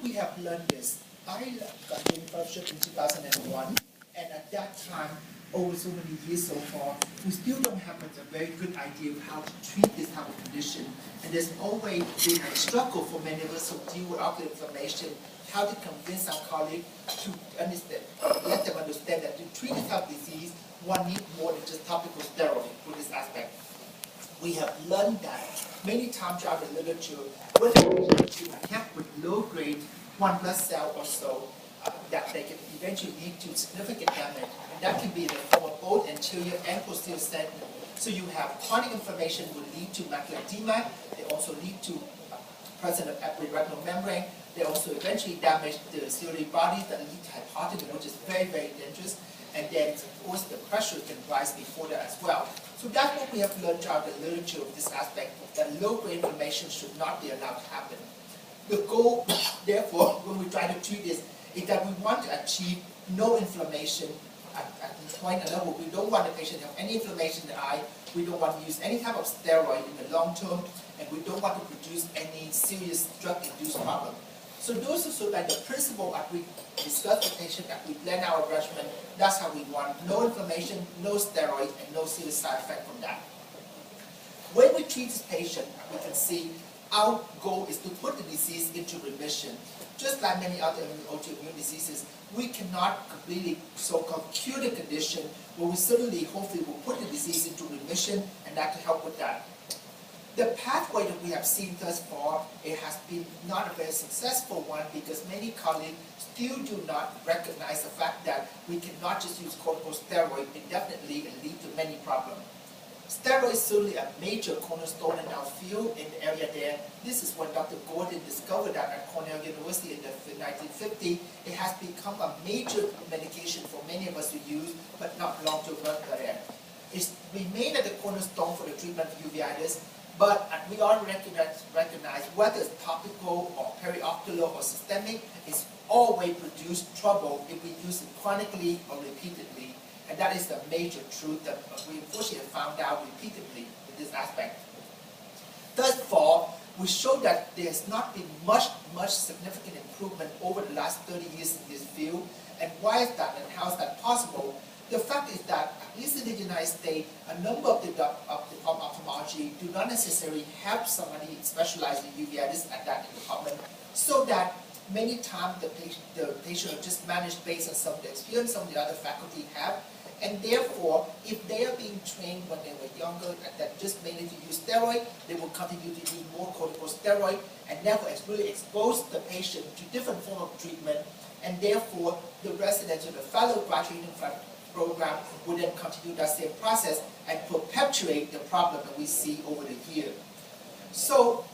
we have learned this? I got the fellowship in 2001, and at that time, over so many years so far, we still don't have a very good idea of how to treat this type of condition. And there's always been a struggle for many of us who deal with ocular inflammation, how to convince our colleagues to understand, let them understand that to treat this type of disease, one needs more than just topical steroid for this aspect. We have learned that many times throughout the literature, when patients have with low-grade white blood cell or so, that they can eventually lead to significant damage. And that can be in the form of both anterior and posterior segment. So you have chronic inflammation will lead to macular edema. They also lead to presence of epiretinal membrane. They also eventually damage the ciliary bodies that lead to hypotony, which is very, very dangerous. And then, of course, the pressure can rise before that as well. So that's what we have learned throughout the literature of this aspect, that low-grade inflammation should not be allowed to happen. The goal, therefore, when we try to treat this, is that we want to achieve no inflammation at the point level. We don't want the patient to have any inflammation in the eye. We don't want to use any type of steroid in the long term, and we don't want to produce any serious drug-induced problem. So those are sort of like the principle that we discuss with the patient, that we plan our regimen. That's how we want no inflammation, no steroids, and no serious side effect from that. When we treat this patient, we can see our goal is to put the disease into remission. Just like many other autoimmune diseases, we cannot completely so-called cure the condition, but we certainly hopefully will put the disease into remission, and that can help with that. The pathway that we have seen thus far, it has been not a very successful one, because many colleagues still do not recognize the fact that we cannot just use corticosteroid indefinitely and lead to many problems. Steroid is certainly a major cornerstone in our field in the area there. This is when Dr. Gordon discovered that at Cornell University in the 1950s. It has become a major medication for many of us to use, but not long-term there. It's remained at the cornerstone for the treatment of uveitis, but we all recognize whether it's topical or periocular or systemic, it's always produce trouble if we use it chronically or repeatedly. And that is the major truth that we unfortunately found out repeatedly in this aspect. Thus far, we show that there has not been much significant improvement over the last 30 years in this field. And why is that, and how is that possible? The fact is that, at least in the United States, a number of the ophthalmology do not necessarily have somebody specialized in uveitis at that department, so that many times the patient are just managed based on some of the experience some of the other faculty have, and therefore, if they are being trained when they were younger that just mainly to use steroid, they will continue to use more corticosteroid, and therefore it's really exposed the patient to different forms of treatment, and therefore the residents of the fellow graduating program will then continue that same process and perpetuate the problem that we see over the year. So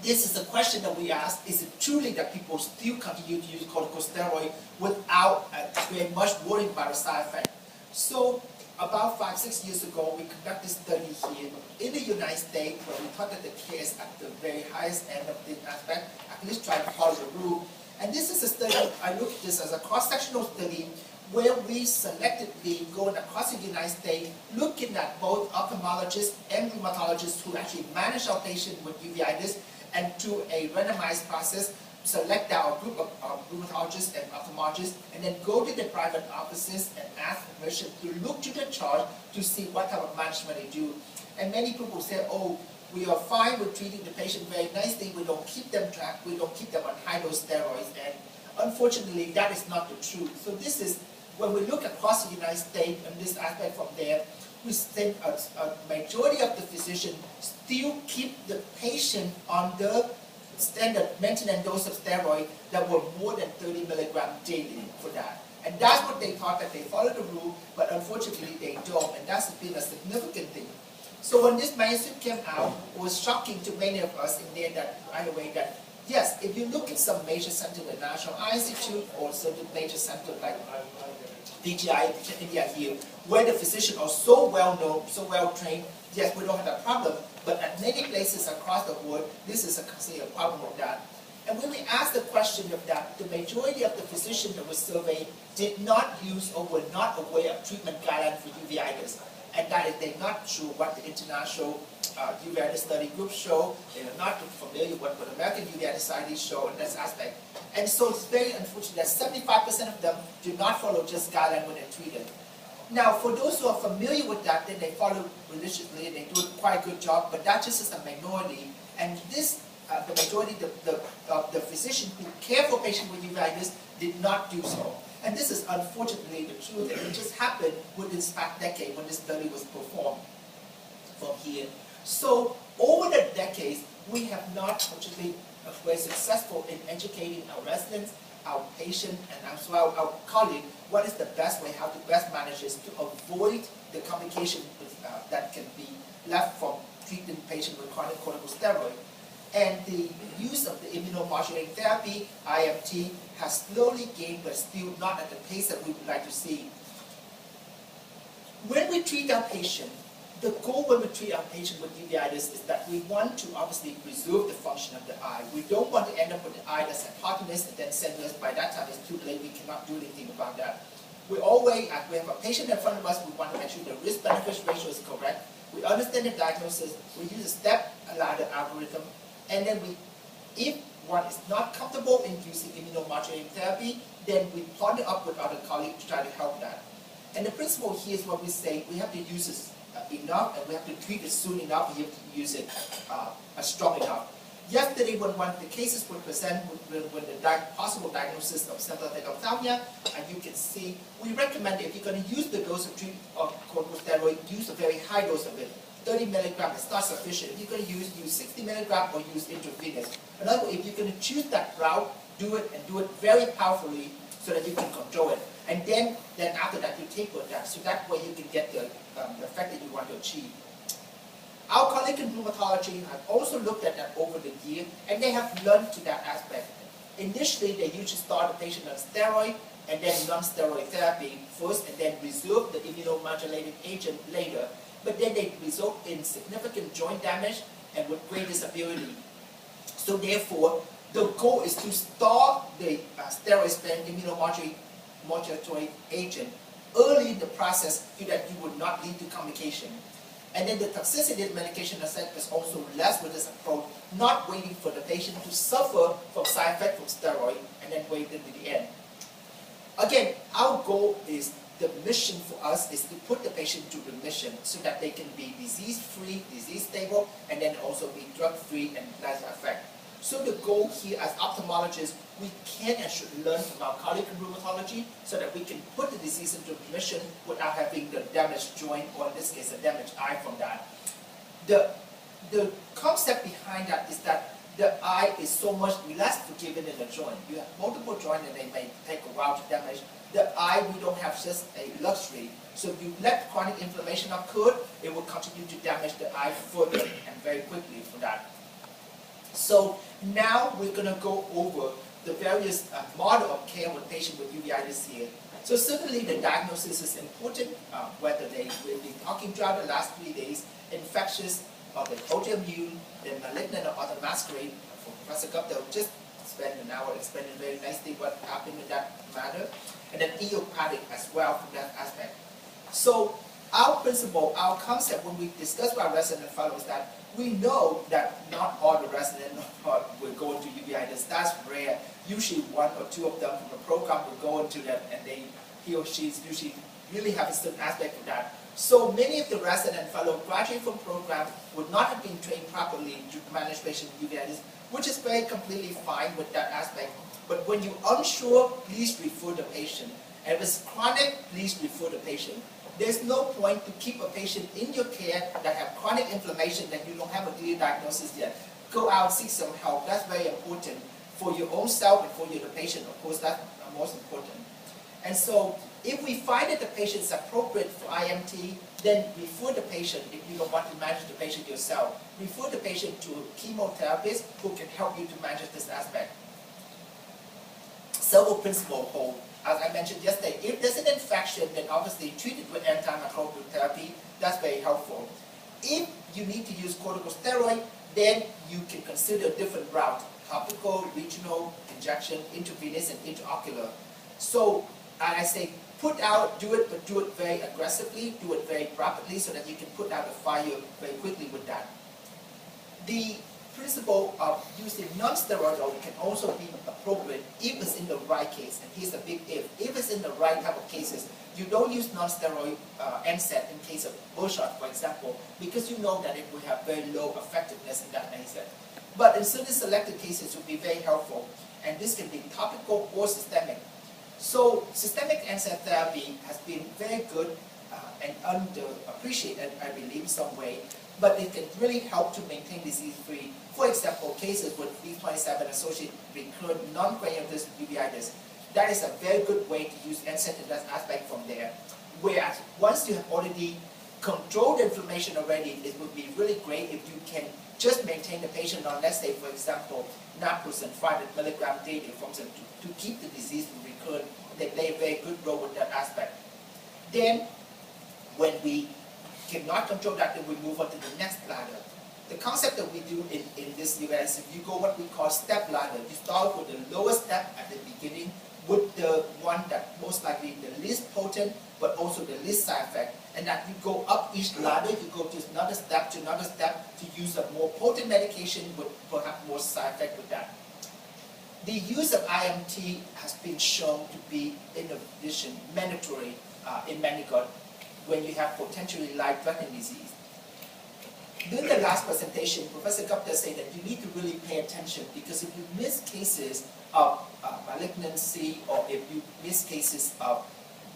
this is a question that we ask: is it truly that people still continue to use corticosteroid without very much worrying about the side effect? So about 5-6 years ago, we conducted a study here in the United States where we thought that the case at the very highest end of the aspect, at least try to follow the rule. And this is a study, I look at this as a cross-sectional study where we selectively go across the United States looking at both ophthalmologists and rheumatologists who actually manage our patient with uveitis, and through a randomized process, select our group of rheumatologists and ophthalmologists, and then go to the private offices and ask permission to look to the chart to see what type of management they do. And many people say, oh, we are fine with treating the patient very nicely, we don't keep them tracked, we don't keep them on high-dose steroids, and unfortunately that is not the truth. So this is, when we look across the United States and this aspect from there, we think a majority of the physicians still keep the patient on the standard maintenance dose of steroid that were more than 30 milligrams daily for that. And that's what they thought, that they follow the rule, but unfortunately they don't, and that's been a significant thing. So when this manuscript came out, it was shocking to many of us in there that, right away, that yes, if you look at some major center like National Eye Institute or certain major center like VGI in India here, where the physicians are so well known, so well trained, yes, we don't have that problem, but at many places across the world, this is considered a problem of that. And when we asked the question of that, the majority of the physicians that were surveyed did not use or were not aware of treatment guidelines for uveitis. And that is, they're not sure what the international uveitis study groups show. They are not familiar with what American Uveitis Society show in this aspect. And so it's very unfortunate that 75% of them do not follow just guideline when they're treated. Now, for those who are familiar with that, then they follow religiously and they do quite a good job, but that just is a minority. And this, the majority of the physicians who care for patients with uveitis did not do so. And this is unfortunately the truth, and it just happened within this past decade when this study was performed from here. So, over the decades, we have not, fortunately, very successful in educating our residents, our patients, and as well our colleagues, what is the best way, how to best manage this to avoid the complication that can be left from treating patients with chronic corticosteroid. And the use of the immunomodulating therapy, IMT, has slowly gained, but still not at the pace that we would like to see. When we treat our patient, the goal when we treat our patient with uveitis is that we want to obviously preserve the function of the eye. We don't want to end up with the eye that's hypotenuse and then senseless. By that time it's too late, we cannot do anything about that. We always, as we have a patient in front of us, we want to make sure the risk-benefit ratio is correct. We understand the diagnosis, we use a step-ladder algorithm, and then if one is not comfortable in using immunomodulating therapy, then we partner up with other colleagues to try to help that. And the principle here is what we say, we have to use this enough, and we have to treat it soon enough, we have to use it strong enough. Yesterday, when one of the cases were presented with the possible diagnosis of symptomatic ophthalmia, and you can see, we recommend if you're going to use the dose of corticosteroid, use a very high dose of it. 30 milligrams is not sufficient. If you're going to use 60 milligrams or use intravenous. In other words, if you're going to choose that route, do it and do it very powerfully so that you can control it. And then after that, you taper that, so that way you can get the effect that you want to achieve. Our colleagues in rheumatology have also looked at that over the year, and they have learned to that aspect. Initially, they usually start the patient on steroid, and then non-steroid therapy first, and then reserve the immunomodulating agent later. But then they result in significant joint damage and with great disability. So therefore, the goal is to start the steroid-sparing immunomodulatory agent early in the process so that you would not lead to complication. And then the toxicity of the medication effect is also less with this approach, not waiting for the patient to suffer from side effects from steroid and then wait until the end. Again, our goal is, the mission for us is to put the patient to remission so that they can be disease-free, disease-stable, and then also be drug-free and less effect. So the goal here as ophthalmologists, we can and should learn from our colleagues in rheumatology so that we can put the disease into remission without having the damaged joint, or in this case, a damaged eye from that. The concept behind that is that the eye is so much less forgiving than the joint. You have multiple joints and they may take a while to damage. The eye, we don't have just a luxury. So if you let chronic inflammation occur, it will continue to damage the eye further and very quickly for that. So now we're going to go over the various model of care with patients with uveitis here. So certainly the diagnosis is important, whether we've been talking throughout the last 3 days, infectious, or the autoimmune, the malignant or other masquerade. For Professor Gupta, just spend an hour explaining very nicely what happened in that matter, and then idiopathic as well from that aspect. So our principle, our concept when we discuss with our resident fellows, that we know that not all the residents will go into uveitis. That's rare. Usually one or two of them from the program will go into that, and he or she is usually really have a certain aspect of that. So many of the resident fellows graduating from program would not have been trained properly to manage patients with uveitis, which is very completely fine with that aspect. But when you're unsure, please refer the patient. And if it's chronic, please refer the patient. There's no point to keep a patient in your care that have chronic inflammation that you don't have a clear diagnosis yet. Go out, seek some help. That's very important for your own self and for the patient. Of course, that's most important. And so, if we find that the patient is appropriate for IMT, then refer the patient, if you don't want to manage the patient yourself, refer the patient to a chemotherapist who can help you to manage this aspect. Several principles hold. As I mentioned yesterday, if there's an infection, then obviously treat it with antimicrobial therapy. That's very helpful. If you need to use corticosteroid, then you can consider a different route: topical, regional, injection, intravenous, and intraocular. So, I say, do it, but do it very aggressively, do it very rapidly, so that you can put out a fire very quickly with that. The principle of using non-steroidal can also be appropriate if it's in the right case. And here's a big if. If it's in the right type of cases, you don't use non-steroid NSAID in case of bullshot, for example, because you know that it will have very low effectiveness in that NSAID. But in certain selected cases, it will be very helpful. And this can be topical or systemic. So systemic NSAID therapy has been very good and underappreciated, I believe, in some way. But it can really help to maintain disease-free. For example, cases with V27 associated recurrent non-granulomatous uveitis. That is a very good way to use NSAID in that aspect from there. Whereas once you have already controlled the inflammation already, it would be really great if you can just maintain the patient on, let's say, for example, naproxen 500 milligram daily to keep the disease from recurring. They play a very good role with that aspect. Then, when we cannot control that, then we move on to the next ladder. The concept that we do in this event is if you go what we call step ladder, you start with the lowest step at the beginning with the one that most likely the least potent but also the least side effect, and that you go up each ladder, you go to another step to use a more potent medication with perhaps more side effect with that. The use of IMT has been shown to be, in addition, mandatory in many gut when you have potentially life-threatening disease. During the last presentation, Professor Gupta said that you need to really pay attention because if you miss cases of malignancy or if you miss cases of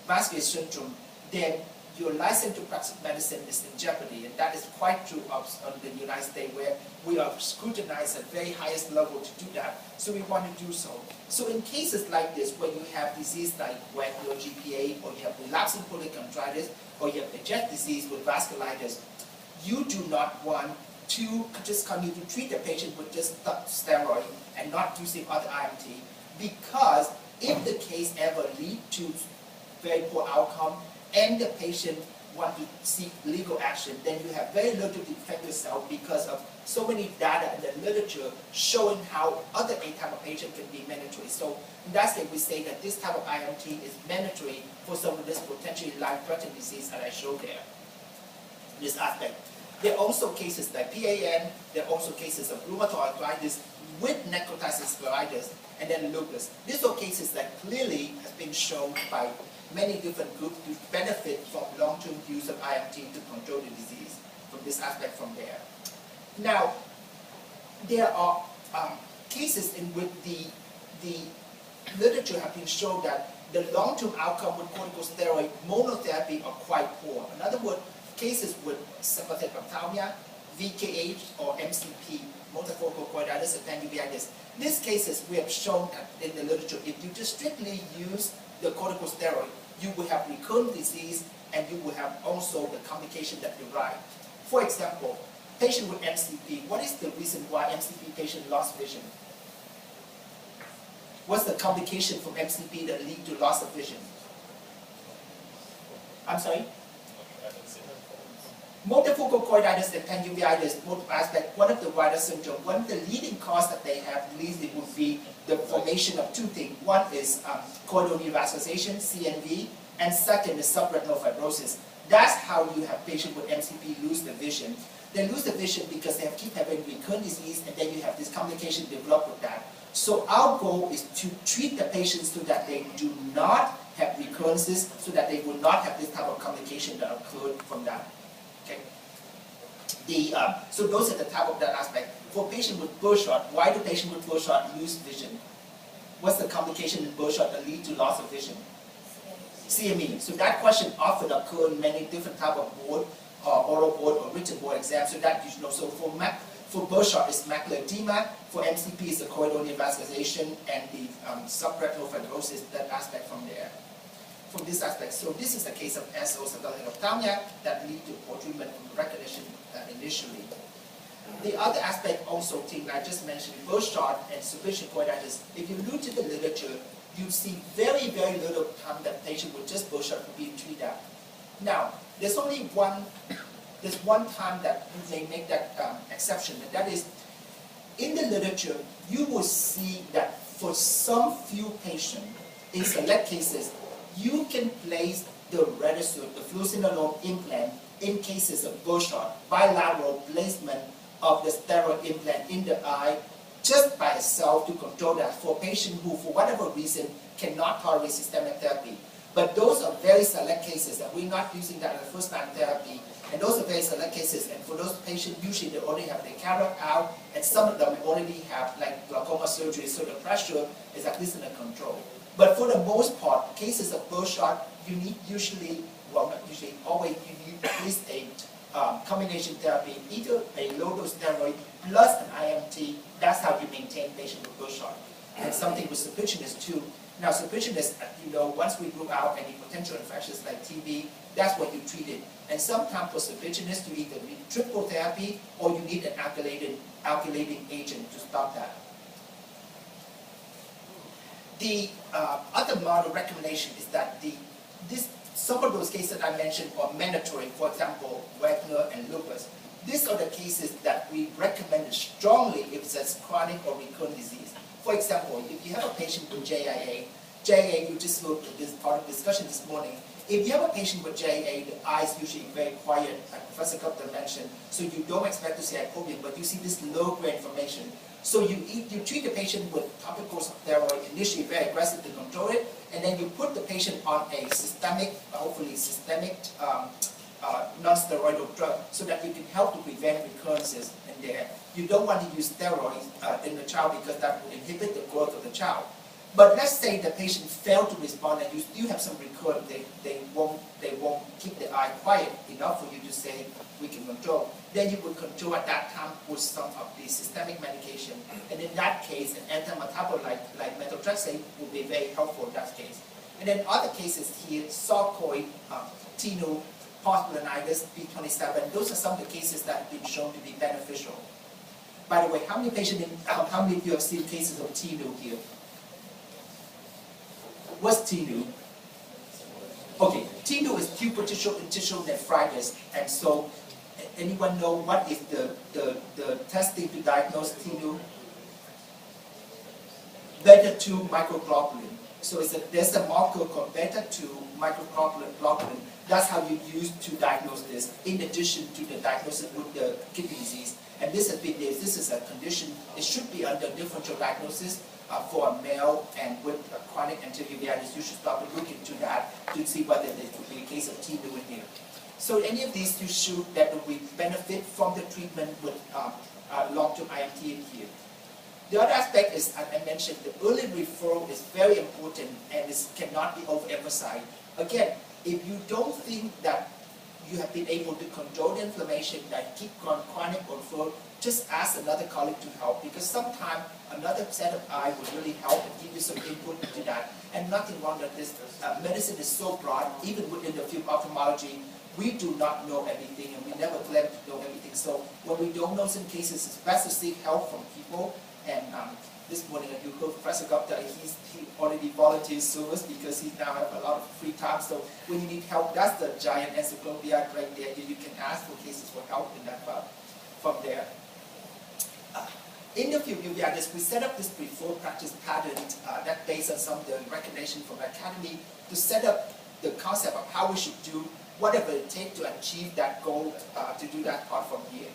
vascular syndrome, then your license to practice medicine is in jeopardy, and that is quite true of the United States, where we are scrutinized at very highest level to do that, so we want to do so. So in cases like this, when you have disease like wet or GPA, or you have relapsing polychondritis, or you have jet disease with vasculitis, you do not want to just continue to treat the patient with just steroid and not using other IMT, because if the case ever lead to very poor outcome and the patient want to seek legal action, then you have very little to defend yourself because of so many data in the literature showing how other type of patient can be mandatory. So in that case, we say that this type of IMT is mandatory for some of this potentially life-threatening disease that I showed there. This aspect. There are also cases like PAN, there are also cases of rheumatoid arthritis with necrotizing scleritis, and then lupus. These are cases that clearly has been shown by many different groups to benefit from long-term use of IMT to control the disease from this aspect from there. Now, there are cases in which the literature have been shown that the long-term outcome with corticosteroid monotherapy are quite poor. In other words, cases with sympathetic ophthalmia, VKH, or MCP, multifocal choroiditis and uveitis. These cases we have shown that in the literature, if you just strictly use the corticosteroid, you will have recurrent disease and you will have also the complication that derive. For example, patient with MCP, what is the reason why MCP patient lost vision? What's the complication from MCP that lead to loss of vision? I'm sorry? Multifocal choroiditis and panuveitis, multiple aspect, one of the Reiter syndrome, one of the leading cause that they have, least would be the formation of two things. One is choroidal neovascularization, CNV, and second is subretinal fibrosis. That's how you have patients with MCP lose the vision. They lose the vision because they keep having recurrent disease, and then you have this complication develop with that. So our goal is to treat the patients so that they do not have recurrences, so that they will not have this type of complication that occurred from that. Okay. So those are the type of that aspect. For patient with birdshot, why do patients with birdshot lose vision? What's the complication in birdshot that lead to loss of vision? CME. So that question often occurs in many different type of board, oral board or written board exams. So that you should know. So for birdshot it's macular edema. For MCP is the choroidal neovascularization and the subretinal fibrosis. That aspect from there. From this aspect. So this is the case of SO sympathetic ophthalmia that lead to poor treatment from recognition initially. The other aspect also thing I just mentioned, birdshot and superficial choroiditis. If you look to the literature, you see very, very little time that patient with just birdshot will be treated. Now, there's only one time that you may make that exception, and that is in the literature, you will see that for some few patients, in select cases, you can place the Retisert, the fluocinolone implant, in cases of birdshot, bilateral placement of the steroid implant in the eye just by itself to control that for a patient who, for whatever reason, cannot tolerate systemic therapy. But those are very select cases, and we're not using that as first-line therapy. And those are very select cases, and for those patients, usually they already have their cataract out, and some of them already have like glaucoma surgery, so the pressure is at least under control. But for the most part, cases of birdshot, you need usually, well not usually, always you need at least a combination therapy, either a low-dose steroid plus an IMT. That's how you maintain patient with birdshot. And something with serpiginous too. Now serpiginous, you know, once we rule out any potential infections like TB, that's what you treat it. And sometimes for serpiginous, you either need triple therapy or you need an alkylating agent to stop that. The other model recommendation is that some of those cases I mentioned are mandatory, for example, Wagner and lupus. These are the cases that we recommend strongly if it's a chronic or recurrent disease. For example, if you have a patient with JIA, you just looked at this part of discussion this morning. If you have a patient with JIA, the eye is usually very quiet, like Professor Gupta mentioned, so you don't expect to see hypopium, but you see this low-grade inflammation. So you treat the patient with topical steroid, initially very aggressive to control it, and then you put the patient on a systemic, hopefully systemic, non-steroidal drug so that you can help to prevent recurrences in there. You don't want to use steroids in the child because that will inhibit the growth of the child. But let's say the patient failed to respond and you still have some recurrence, they won't keep the eye quiet enough for you to say we can control. Then you would control at that time with some of the systemic medication. And in that case, an anti-metabolite like methotrexate will be very helpful in that case. And then other cases here, sarcoid, tenu, postmelonitis, B27, those are some of the cases that have been shown to be beneficial. By the way, how many of you have seen cases of tenu here? What's tenu? Okay, tenu is tubercular interstitial nephritis, and so anyone know what is the testing to diagnose tenu? Beta-2 microglobulin. So there's a marker called beta-2 microglobulin. That's how you use to diagnose this, in addition to the diagnosis with the kidney disease. And this is a condition, it should be under differential diagnosis for a male, and with a chronic anterior uveitis, you should start to look into that to see whether there could be a case of tenu in here. So any of these you should definitely benefit from the treatment with long-term IMT in here. The other aspect is, as I mentioned, the early referral is very important and this cannot be overemphasized. Again, if you don't think that you have been able to control the inflammation, that keep on chronic or referral, just ask another colleague to help, because sometimes another set of eye will really help and give you some input into that. And nothing wrong with this. Medicine is so broad, even within the field of ophthalmology, we do not know everything and we never claim to know everything. So when we don't know some cases, it's best to seek help from people. And this morning, you heard Professor Gupta, he already volunteered service because he now has a lot of free time. So when you need help, that's the giant encyclopedia right there. You can ask for cases for help in that part from there. In the field of uveitis, we set up this before practice pattern that based on some of the recognition from the academy to set up the concept of how we should do whatever it takes to achieve that goal, to do that part from here.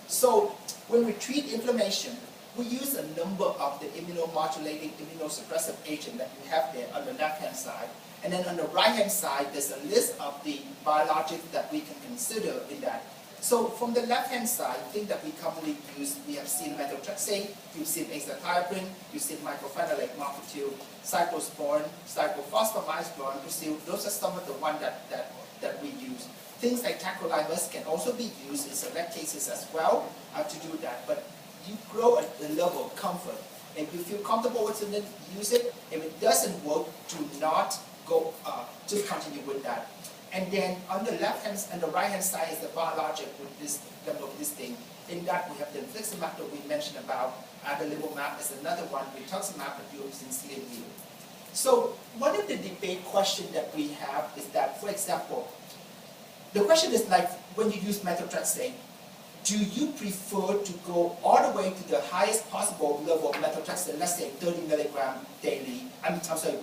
So when we treat inflammation, we use a number of the immunomodulating, immunosuppressive agents that you have there on the left-hand side. And then on the right-hand side, there's a list of the biologics that we can consider in that. So from the left-hand side, things that we commonly use, we have seen methotrexate, you've seen azathioprine, you've seen mycophenolate mofetil, cyclosporin, cyclophosphamide, chloramphenicillin. Those are some of the ones that we use. Things like tacrolimus can also be used in select cases as well to do that. But you grow at the level of comfort. If you feel comfortable with it, use it. If it doesn't work, do not go, just continue with that. And then on the left hand and the right hand side is the biologic with this thing. In that we have the infliximab that we mentioned about, adalimumab is another one, rituximab that you have seen here. So one of the debate questions that we have is that, for example, the question is like when you use methotrexate, do you prefer to go all the way to the highest possible level of methotrexate, let's say 30 milligram daily,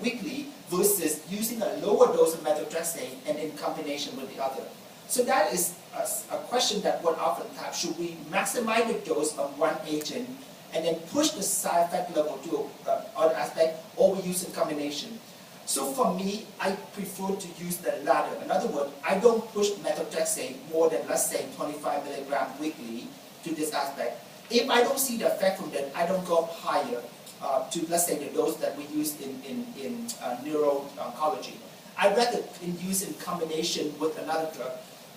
weekly, versus using a lower dose of methotrexate and in combination with the other? So that is a question that one often have: should we maximize the dose of one agent and then push the side effect level to other aspect, or we use a combination? So for me, I prefer to use the latter. In other words, I don't push methotrexate more than, let's say, 25 milligrams weekly to this aspect. If I don't see the effect from that, I don't go up higher to, let's say, the dose that we use in neuro-oncology. I'd rather use in combination with another drug.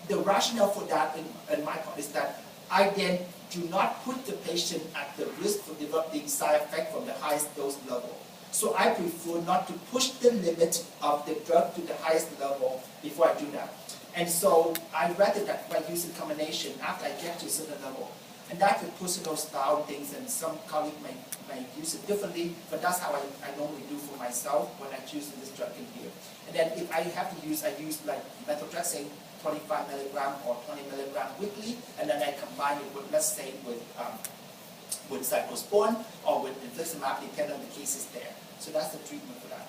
The rationale for that, in my part, is that I then do not put the patient at the risk for developing side effect from the highest dose level. So I prefer not to push the limit of the drug to the highest level before I do that. And so I'd rather that by using combination after I get to a certain level. And that's a personal style things, and some colleagues may use it differently, but that's how I normally do for myself when I choose this drug in here. And then if I have to use, I use like methotrexate 25 milligram or 20 milligram weekly, and then I combine it with, let's say, with cyclosporin or with infliximab, depending on the cases there. So that's the treatment for that.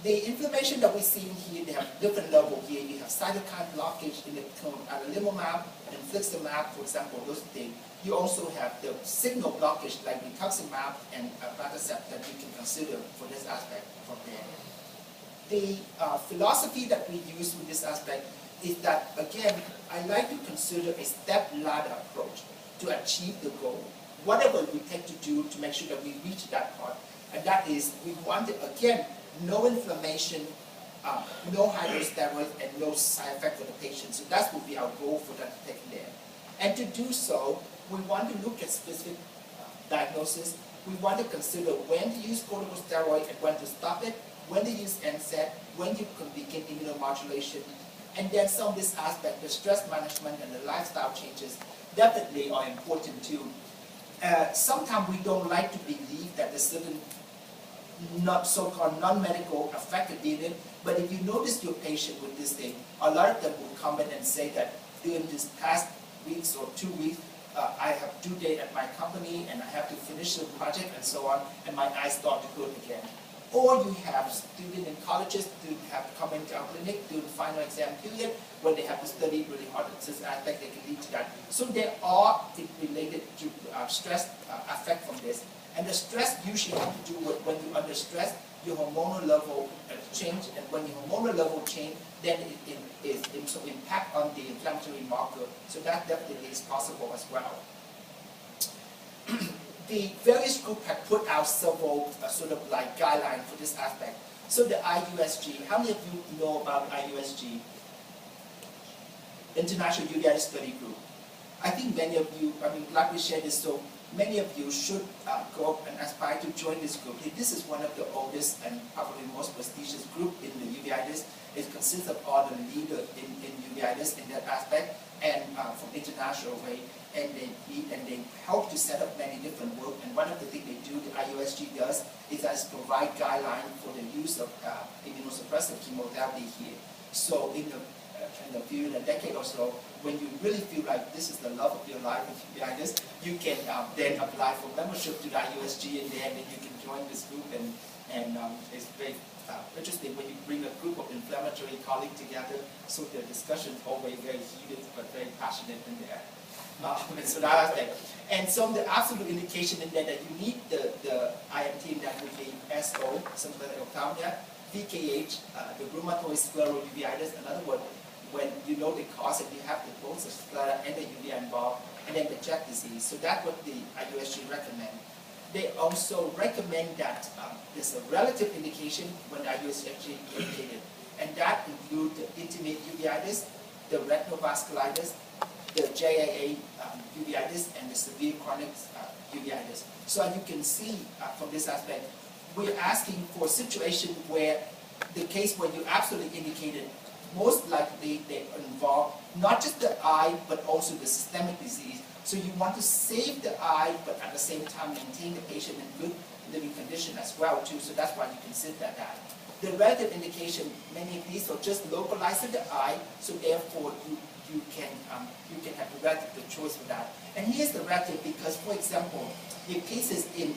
The inflammation that we see in here, they have different level here. You have cytokine blockage in the adalimumab and infliximab, for example, those things. You also have the signal blockage like rituximab and abatacept that you can consider for this aspect from there. The philosophy that we use with this aspect is that, again, I like to consider a step ladder approach to achieve the goal. Whatever we take to do to make sure that we reach that part. And that is, we want to, again, no inflammation, no hydrosteroids, and no side effect for the patient. So that will be our goal for that to take there. And to do so, we want to look at specific diagnosis. We want to consider when to use corticosteroid and when to stop it, when to use NSAID, when you can begin immunomodulation. And then some of this aspect, the stress management and the lifestyle changes, definitely are important too. Sometimes we don't like to believe that there's certain not so-called non-medical affected in it, but if you notice your patient with this thing, a lot of them will come in and say that during this past weeks or 2 weeks, I have due date at my company and I have to finish the project and so on, and my eyes start to hurt again. Or you have students in colleges who have come into our clinic during the final exam period when they have to study really hard. This aspect that can lead to that. So there are related to stress effect from this. And the stress usually has to do with when you're under stress, your hormonal level change, and when your hormonal level change, then it also impact on the inflammatory marker. So that definitely is possible as well. The various groups have put out several sort of like guidelines for this aspect. So the IUSG, how many of you know about IUSG? International Uveitis Study Group. I think many of you, glad we share this, so many of you should go up and aspire to join this group. This is one of the oldest and probably most prestigious group in the uveitis. It consists of all the leaders in uveitis in that aspect, and from international way. And they meet and they help to set up many different work. And one of the things they do, the IUSG does, is that provide guidelines for the use of immunosuppressive chemotherapy here. So in a decade or so, when you really feel like this is the love of your life with uveitis, you can then apply for membership to the IUSG, and then you can join this group. And it's very interesting when you bring a group of inflammatory colleagues together. So the discussion is always very heated but very passionate in there. So that aspect. And so the absolute indication in there that you need the IMT, that would be SO, symptomatic ophthalmia, VKH, the rheumatoid scleral uveitis. In other words, when you know the cause and you have the both the sclera and the uvea involved, and then the JAK disease. So that's what the IUSG recommend. They also recommend that there's a relative indication when the IUSG indicated, and that includes the intimate uveitis, the retinovasculitis, the JAA uveitis, and the severe chronic uveitis. So as you can see from this aspect, we're asking for a situation where the case where you absolutely indicated, most likely they involve not just the eye, but also the systemic disease. So you want to save the eye, but at the same time maintain the patient in good living condition as well too. So that's why you consider that. The relative indication, many of these are just localized to the eye, so therefore you can have the relative choice for that. And here's the relative because, for example, in cases in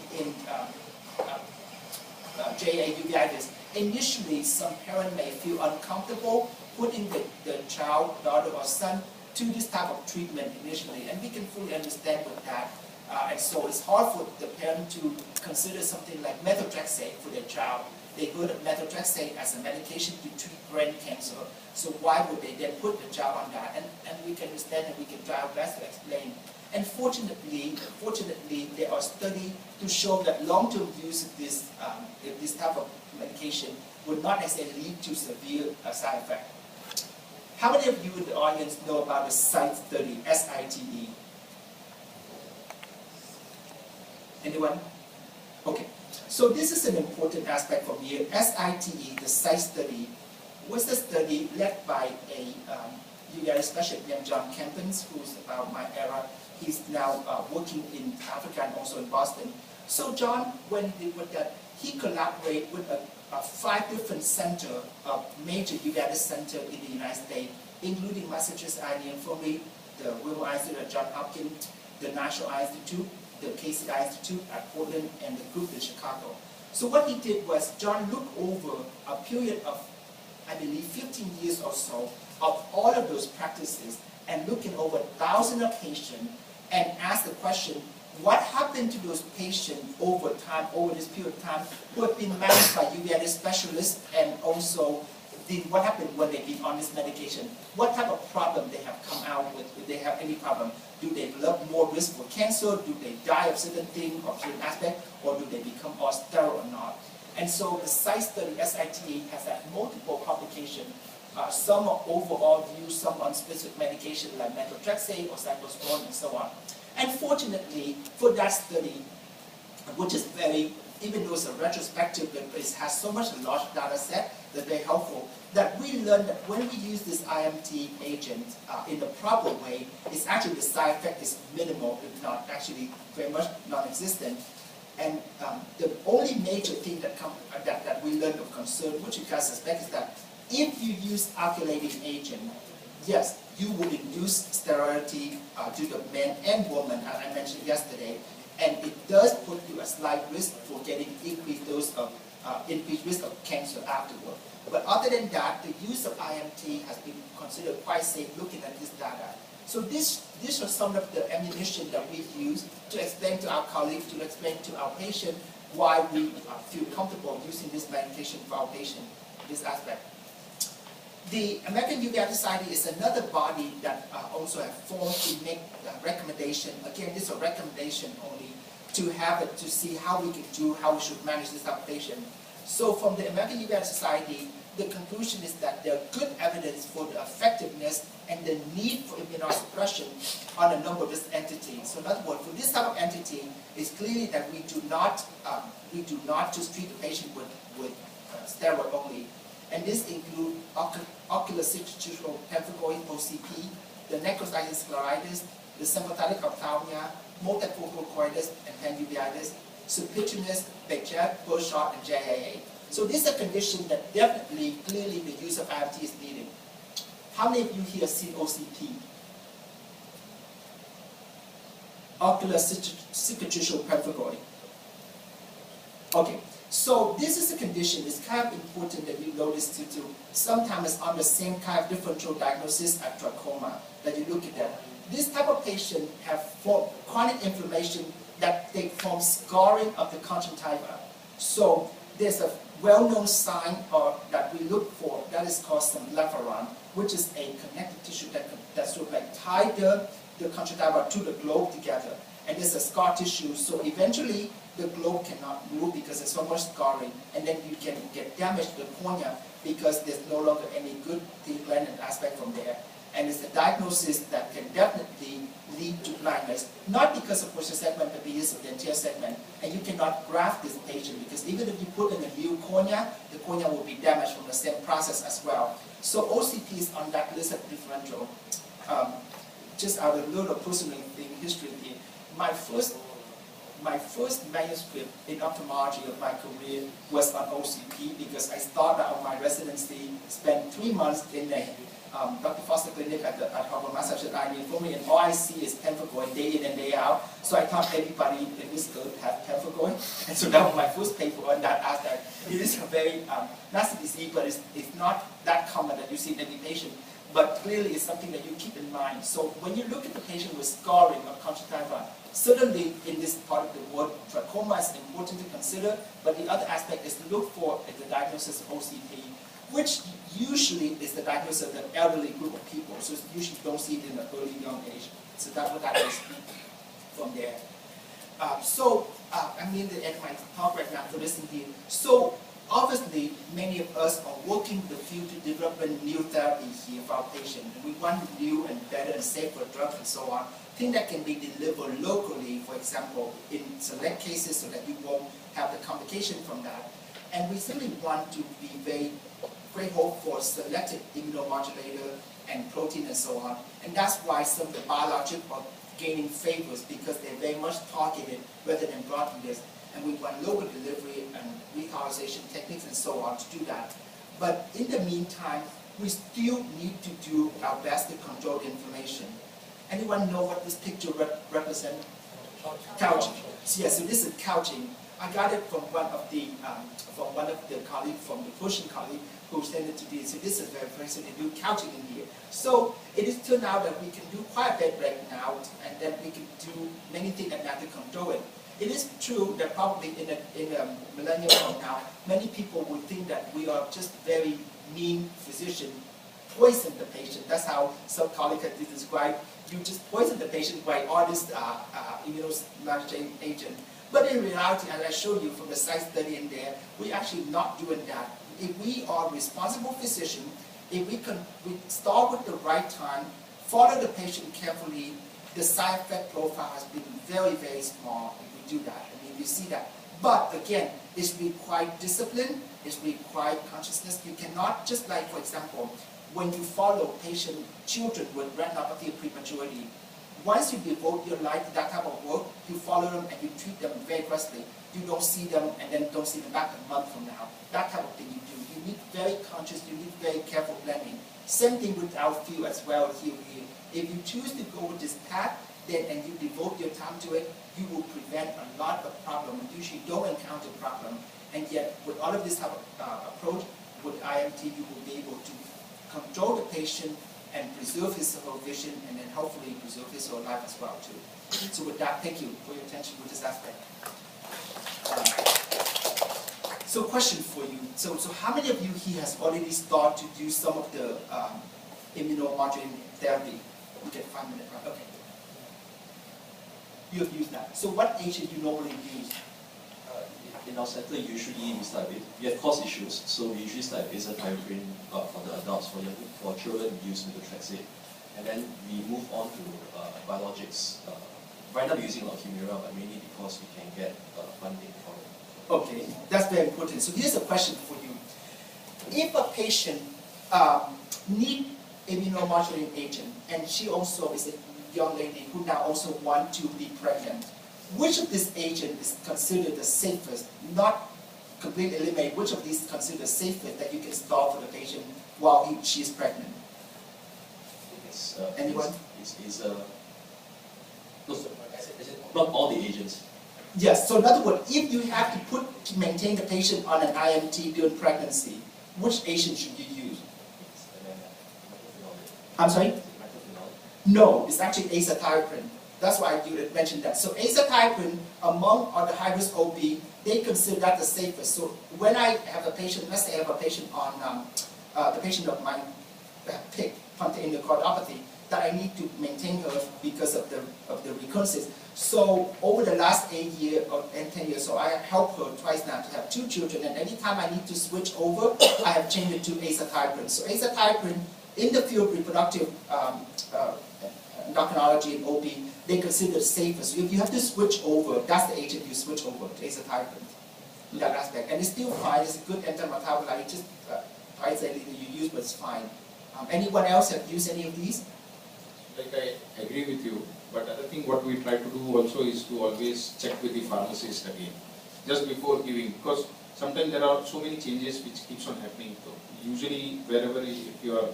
JA uveitis, initially some parent may feel uncomfortable putting the child, daughter or son to this type of treatment initially, and we can fully understand with that. And so it's hard for the parent to consider something like methotrexate for their child. They heard of methotrexate as a medication to treat brain cancer, so why would they then put the child on that? And we can understand and we can try our best to explain. And fortunately, there are studies to show that long-term use of this type of medication would not necessarily lead to severe side effects. How many of you in the audience know about the SITE study, S-I-T-E? Anyone? Okay. So this is an important aspect for me. SITE, the SITE study, was a study led by a uveitis specialist named John Campins, who's about my era. He's now working in Africa and also in Boston. So John, when he did that, he collaborated with 5 different centers, major uveitis centers in the United States, including Massachusetts Eye and Infirmary, the Wilmer Eye Institute at Johns Hopkins, the National Eye Institute, the Casey Eye Institute at Portland, and the group in Chicago. So what he did was John looked over a period of, I believe, 15 years or so of all of those practices and looking over thousands of patients and asked the question, what happened to those patients over time, over this period of time, who have been managed by uveitis specialists, and also what happened when they've been on this medication? What type of problem they have come out with? If they have any problem, do they develop more risk for cancer? Do they die of certain thing or certain aspect? Or do they become more sterile or not? And so the SITE study, SITE, has had multiple publications. Some are overall views, some on specific medication like methotrexate or cyclosporine and so on. And fortunately, for that study, which is very, even though it's a retrospective, but it has so much large data set that's very helpful, that we learned that when we use this IMT agent in the proper way, it's actually the side effect is minimal, if not actually very much non-existent. And the only major thing that we learned of concern, which you guys suspect, is that if you use alkylating agent, yes, you will induce sterility to the men and women, as I mentioned yesterday, and it does put you at slight risk for getting increased dose of increased risk of cancer afterward. But other than that, the use of IMT has been considered quite safe looking at this data. So these are some of the ammunition that we use to explain to our colleagues, to explain to our patient why we feel comfortable using this medication for our patient, this aspect. The American Uveitis Society is another body that also have formed to make a recommendation. Again, this is a recommendation only to have it to see how we can do, how we should manage this type of patient. So from the American Uveitis Society, the conclusion is that there are good evidence for the effectiveness and the need for immunosuppression on a number of these entities. So in other words, for this type of entity, it's clearly that we do not just treat the patient with steroid only. And this includes ocular cicatricial pemphigoid, OCP, the necroscytic scleritis, the sympathetic ophthalmia, multifocal choroiditis, and panuveitis, subcutaneous, Bechet, birdshot, and JAA. So this is a condition that definitely, clearly, the use of IMT is needed. How many of you here seen OCP? Ocular cicatricial pemphigoid. Okay. So this is a condition, it's kind of important that you notice too. Sometimes it's on the same kind of differential diagnosis as trachoma that you look at that. This type of patient have formed chronic inflammation that they form scarring of the conjunctiva. So there's a well-known sign that we look for that is called symplepharon, which is a connective tissue that sort of like tie the conjunctiva to the globe together. And there's a scar tissue, so eventually the globe cannot move because there's so much scarring, and then you can get damage to the cornea because there's no longer any good gland aspect from there. And it's a diagnosis that can definitely lead to blindness, not because of posterior segment, but because of the anterior segment. And you cannot graft this patient because even if you put in a new cornea, the cornea will be damaged from the same process as well. So OCP is on that list of differential. Just out of a little personal history here, my first manuscript in ophthalmology of my career was on OCP because I started out my residency, spent 3 months in a Dr. Foster clinic at Harvard, Massachusetts Eye and Infirmary, and all I see is pemphigoid day in and day out. So I thought everybody in this field had pemphigoid, and so that was my first paper on that aspect. It is a very nasty disease, but it's not that common that you see in every patient. but clearly it's something that you keep in mind. So when you look at the patient with scarring of conjunctiva, certainly in this part of the world, trachoma is important to consider, but the other aspect is to look for the diagnosis of OCP, which usually is the diagnosis of the elderly group of people, so you usually don't see it in the early young age. So that's what I will speak from there. I'm in the end of my talk right now for listening here. So obviously, many of us are working in the field to develop a new therapy here for our patient. And we want new and better and safer drugs and so on. Things that can be delivered locally, for example, in select cases so that you won't have the complication from that. And we simply want to be very hope for selective immunomodulator and protein and so on. And that's why some of the biologics are gaining favors, because they're very much targeted rather than broad-release. And we want local delivery and recolorization techniques and so on to do that. But in the meantime, we still need to do our best to control the inflammation. Anyone know what this picture represents? Couching. Yes, so this is couching. I got it from one of the colleagues, from the Persian colleague, who sent it to me. So this is very impressive. They do couching in here. So it is turned out that we can do quite a bit right now, and that we can do many things that not to control it. It is true that probably in a millennium from now, many people would think that we are just very mean physician, poison the patient. That's how some colleagues have described. You just poison the patient by all this immunosuppressant agent. But in reality, as I showed you from the site study in there, we're actually not doing that. If we are responsible physician, if we start with the right time, follow the patient carefully, the side effect profile has been very, very small if we do that. I mean, you see that. But again, it's required discipline, it's required consciousness. You cannot, just like, for example, when you follow children with retinopathy of prematurity, once you devote your life to that type of work, you follow them and you treat them very aggressively. You don't see them and then don't see them back a month from now. That type of thing you do. You need very conscious, you need very careful planning. Same thing with our field as well here. If you choose to go with this path, then and you devote your time to it, you will prevent a lot of problems. You usually don't encounter problems. And yet, with all of this type of approach, with IMT, you will be able to control the patient and preserve his whole vision, and then hopefully preserve his whole life as well too. So with that, thank you for your attention with this aspect. So question for you. So how many of you here has already started to do some of the immunomodulating therapy? We get 5 minutes, right? Okay. You have used that. So what agent do you normally use? In our center, usually we start with, we have cost issues, so we usually start with azathioprine for the adults. For children, we use methotrexate. And then we move on to biologics. Right now we're using a lot of Humira, but mainly because we can get funding for it. Okay, that's very important. So here's a question for you. If a patient needs immunomodulating agent, and she also is a young lady who now also wants to be pregnant, which of this agent is considered the safest, not completely eliminate, which of these is considered the safest that you can start for the patient while she is pregnant? Anyone? Not all the agents. Yes, so in other words, if you have to maintain the patient on an IMT during pregnancy, which agent should you use? I'm sorry? No, it's actually azathioprine. That's why I mentioned that. So azathioprine, among the high-risk OB, they consider that the safest. So when I have a patient, let's say I have a patient on, the patient of mine, PIC, spontaneous cardiopathy, that I need to maintain her because of the recurrences. So over the last 8 years and 10 years, so I helped her twice now to have 2 children, and anytime I need to switch over, I have changed it to azathioprine. So azathioprine, in the field of reproductive endocrinology and OB, they consider it safest. So if you have to switch over, that's the agent you switch over to azathioprine in that aspect. And it's still fine, it's a good anti-metabolite, it's just twice daily that you use, but it's fine. Anyone else have used any of these? Like I agree with you, but other thing what we try to do also is to always check with the pharmacist again, just before giving, because sometimes there are so many changes which keeps on happening. So usually wherever if your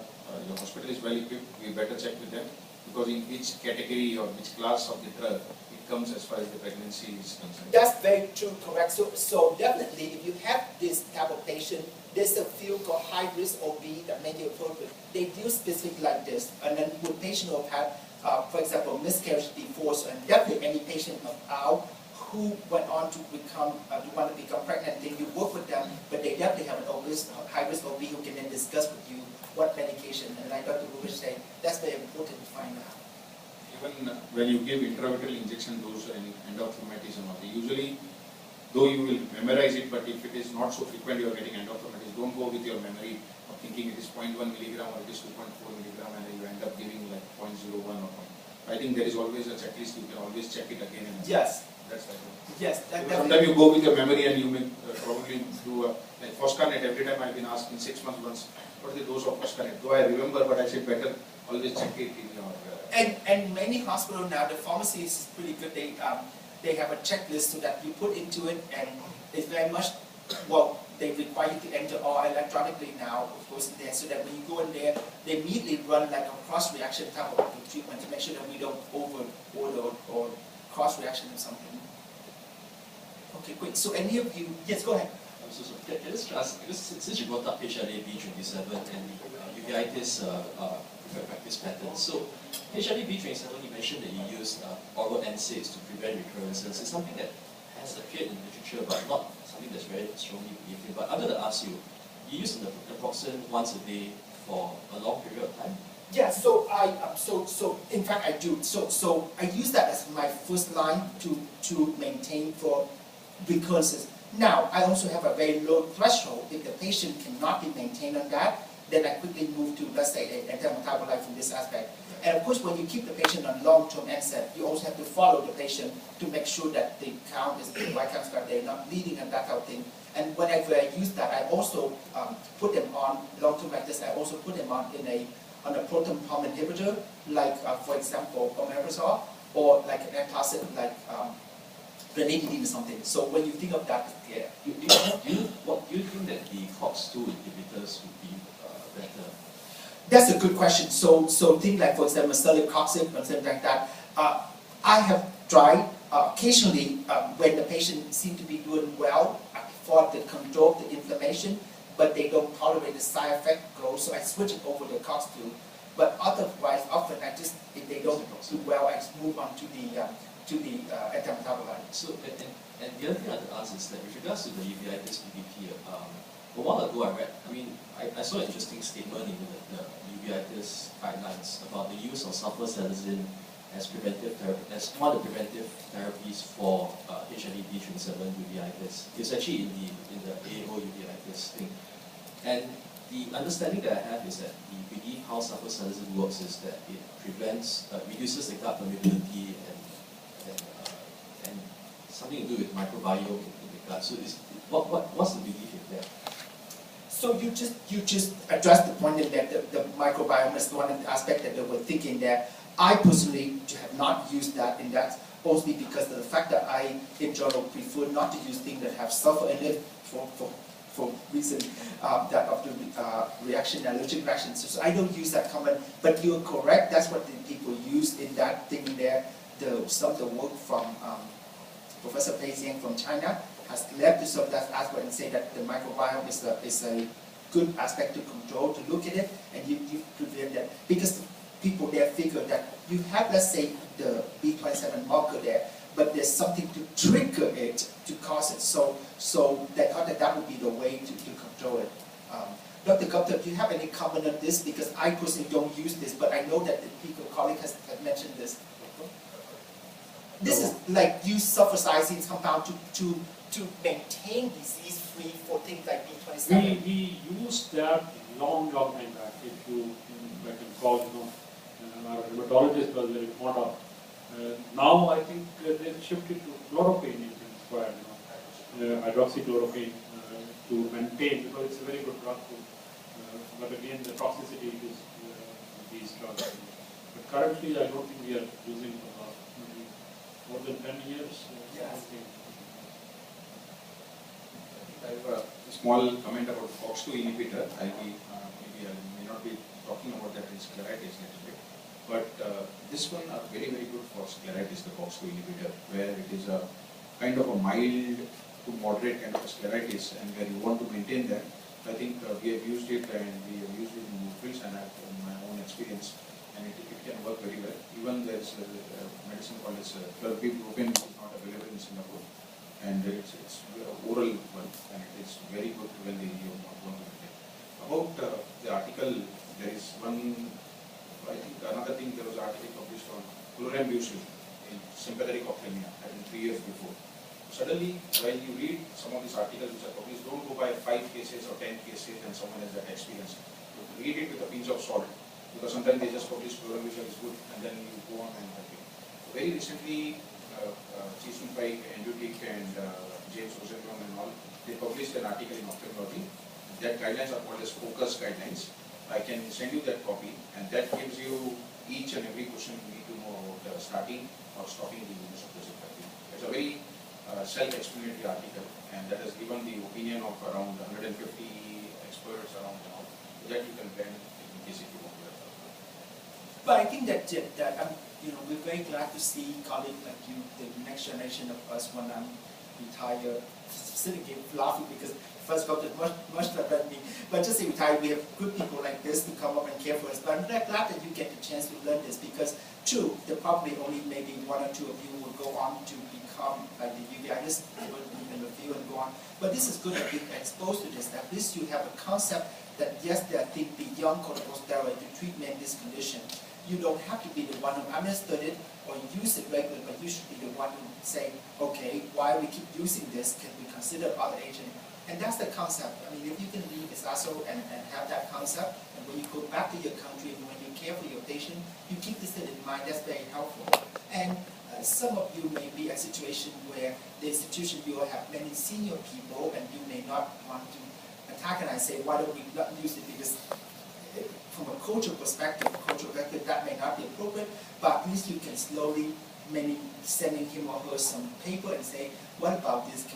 hospital is well equipped, we better check with them. because in which category or which class of the drug it comes as far as the pregnancy is concerned. That's very true, correct. So definitely, if you have this type of patient, there's a field called high-risk OB that may be appropriate. They do specific like this, and then with patient who have had, for example, miscarriage before, so and definitely any patient of ours who went on to become, want to become pregnant, then you work with them, but they definitely have an high-risk OB who can then discuss with you what medication, and like Dr. Rubish said, that's very important to find out. Even when you give intravitreal injection dose and endophthalmitis and all, usually, though you will memorize it, but if it is not so frequent you are getting endophthalmitis, don't go with your memory of thinking it is 0.1 milligram or it is 2.4 milligram and you end up giving like 0.01 or 0. I think there is always a checklist, you can always check it again and again. Yes. That's right. Yes. Sometimes you go with your memory and you may probably do like Foscarnet. Every time I've been asked in 6 months once, what is the dose of Foscarnet? Though I remember, but I said better always check it in your. And many hospitals now, the pharmacy is pretty good. They have a checklist so that you put into it, and it's very much, well, they require you to enter all electronically now, of course, in there, so that when you go in there, they immediately run like a cross-reaction type of treatment to make sure that we don't over-order or cross-reaction or something. Okay, great. So any of you, yes, go ahead. Can I just ask, because since you brought up HLA-B27 and the uveitis practice pattern, so HLA-B27, you mentioned that you use oral NSAIDs to prevent recurrences. It's something that has appeared in the literature, but not something that's very strongly believed in. But I'm going to ask you, you use naproxen once a day for a long period of time? Yeah, so in fact I do. So I use that as my first line to maintain for recurrences. Now I also have a very low threshold. If the patient cannot be maintained on that, then I quickly move to, let's say, an anti-metabolite from this aspect. And of course, when you keep the patient on long-term NSAID, you also have to follow the patient to make sure that the count is the right count, that they're not bleeding and that type of thing. And whenever I use that, I also put them on long-term like this. I also put them on a proton pump inhibitor, like for example, omeprazole, or like an antacid like ranitidine or something. So when you think of that, yeah. Do you think that the COX-2 inhibitors would be better? That's a good question. So things like, for example, celecoxib or something like that, I have tried occasionally when the patient seems to be doing well for the control of the inflammation, but they don't tolerate the side effect growth, so I switch it over to COX-2. But otherwise, often I just, if they don't do well, I just move on to the anti-metabolite. So, and the other thing I'd ask is that with regards to the uveitis PPP, a while ago I saw an interesting statement in the uveitis guidelines about the use of sulfasalazine as preventive therapy, as one of the preventive therapies for HLA-B27 uveitis. It's actually in the AO uveitis thing. And the understanding that I have is that the belief how sulfasalazine works is that it reduces the gut permeability and something to do with microbiome in the gut. So what's the belief in that? So you just addressed the point in that the microbiome is one of the aspects that they were thinking there. I personally have not used that in that, mostly because of the fact that I, in general, prefer not to use things that have sulfur in it for reason that of the reaction, allergic reactions. So I don't use that common, but you're correct, that's what the people use in that thing there. Some of the work from Professor Pei Xiang from China has led to some of that aspect and say that the microbiome is a good aspect to control, to look at it, and you prevent that. Because people there figure that you have, let's say, the B27 marker there, but there's something to trigger it, to cause it. So they thought that would be the way to control it. Dr. Gupta, do you have any comment on this? Because I personally don't use this, but I know that the people, colleague has mentioned this. This is like use sulfasalazine compound to maintain disease-free for things like B27. We used that long time back. If you can recall, our rheumatologist was very fond of. Now I think they've shifted to chloroquine is required, hydroxychloroquine to maintain, because it's a very good drug to, but again the toxicity is these drugs. But currently I don't think we are using maybe more than 10 years. Yes. I have a small comment about COX-2 inhibitor. Maybe I may not be talking about that in scleritis a little bit. But this one are very, very good for scleritis, the COX-2 inhibitor, where it is a kind of a mild to moderate kind of a scleritis, and where you want to maintain that. I think we have used it, and we have used it in neutrophils, and I've from my own experience, and it can work very well. Even there's a medicine called as clopidogrel, which is not available in Singapore, and it's oral one, and it is very good when you want to maintain. About the article, there is one. I think another thing, there was an article published on chlorambucil in sympathetic ophthalmia, I think 3 years before. Suddenly, while you read some of these articles which are published, don't go by 5 cases or 10 cases and someone has that experience. You read it with a pinch of salt, because sometimes they just publish chlorambucil is good, and then you go on and okay. Very recently, Chisun Paik, Endutic, and James Rosenblum and all, they published an article in ophthalmology. That guidelines are called as focus guidelines. I can send you that copy, and that gives you each and every question you need to know about starting or stopping the immunosuppressive therapy. It's a very self-explanatory article, and that has given the opinion of around 150 experts around the world, that you can blend in case if you want to have that. But I think that we're very glad to see colleagues like you, the next generation of us, when I'm retired, sitting here laughing because first got much better than me. But just retired, we have good people like this to come up and care for us. But I'm glad that you get the chance to learn this, because true, there probably only maybe 1 or 2 of you will go on to become like the uveitis, in the field and go on. But this is good that you're exposed to this. At least you have a concept that yes, there are things beyond corticosteroid to treatment this condition. You don't have to be the one who understood it or use it regularly, but you should be the one who say, okay, why we keep using this? Can we consider other agents? And that's the concept. I mean, if you can leave this also and have that concept, and when you go back to your country and when you care for your patient, you keep this in mind, that's very helpful. And some of you may be in a situation where the institution you have many senior people and you may not want to attack, and I say, why don't we not use it? Because from a cultural perspective, that may not be appropriate, but at least you can slowly, maybe sending him or her some paper and say, what about this?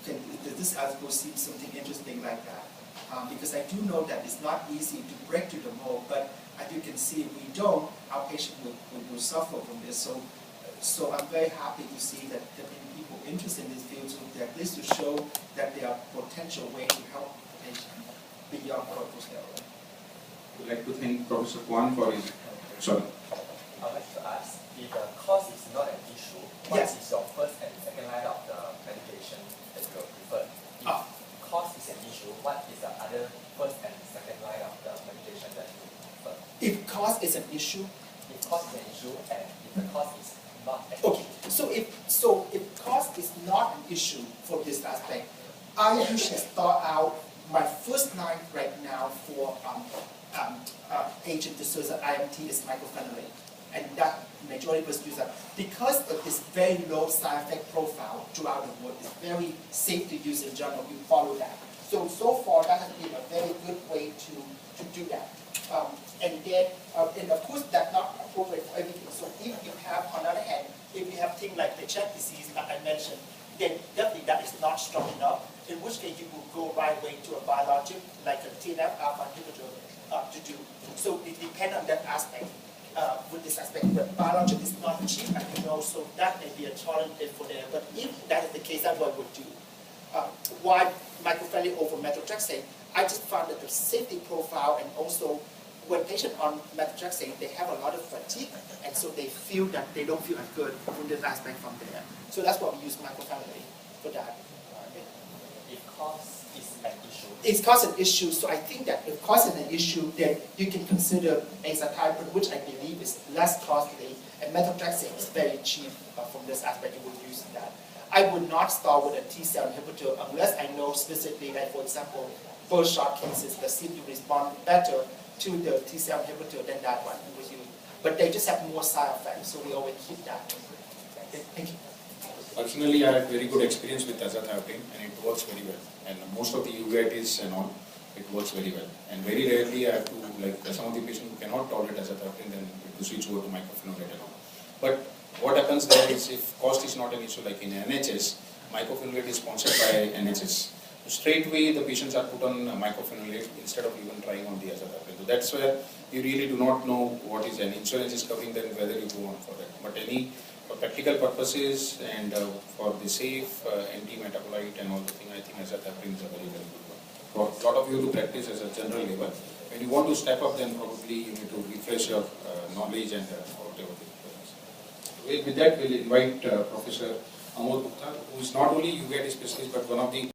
Does this article seem something interesting like that? Because I do know that it's not easy to break through the mold, but as you can see, if we don't, our patient will suffer from this. So I'm very happy to see that there are many people interested in this field, so at least to show that there are potential ways to help the patient beyond corticosteroid. We'd like to thank Professor Quan for his. Sorry. I'd like to ask, if the cost is not an issue, what is your first and second line of the medication that you prefer? If cost is an issue, what is the other first and second line of the medication that you prefer? If cost is an issue? If cost is an issue and if the cost is not an Okay, issue. so if cost is not an issue for this aspect, I usually start out my first line right now for agent dissociative IMT is mycophenolate, and that majority of us use that because of this very low side effect profile throughout the world. It's very safe to use in general. We follow that. So far that has been a very good way to do that. And of course that's not appropriate for everything. So if you have, on the other hand, if you have things like the Czech disease that I mentioned, then definitely that is not strong enough. In which case you will go right away to a biologic like a TNF alpha inhibitor to do. So it depends on that aspect. With this aspect, the biologic is not cheap, as you know, so that may be a challenge for them. But if that is the case, that's what I would do. Why mycophenolate over methotrexate? I just found that the safety profile, and also when patients on methotrexate, they have a lot of fatigue, and so they feel that they don't feel as good from this aspect from there. So that's why we use mycophenolate for that. If cost is an issue. It's cost an issue, so I think that if cost is an issue, then you can consider azathioprine, which I believe is less costly, and methotrexate is very cheap from this aspect. You would use that. I would not start with a T-cell inhibitor unless I know specifically that, for example, first shot cases that seem to respond better to the T-cell inhibitor than that one was used. But they just have more side effects, so we always keep that. Okay, thank you. Personally, I had very good experience with azathioprine, and it works very well. And most of the uveitis and all, it works very well. And very rarely I have to, like some of the patients who cannot tolerate azathioprine, then to switch over to mycophenolate and all. But what happens there is, if cost is not an issue, like in NHS, mycophenolate is sponsored by NHS. straight away the patients are put on mycophenolate instead of even trying on the azathioprine. So that's where you really do not know what is an insurance is covering, then whether you go on for that. But for practical purposes and for the safe anti-metabolite and all the thing, I think azathioprine is a very, very good one. For a lot of you to practice as a general level, when you want to step up, then probably you need to refresh your knowledge and whatever the requirements. With that, we'll invite Professor Amod Gupta, who is not only uveitis specialist but one of the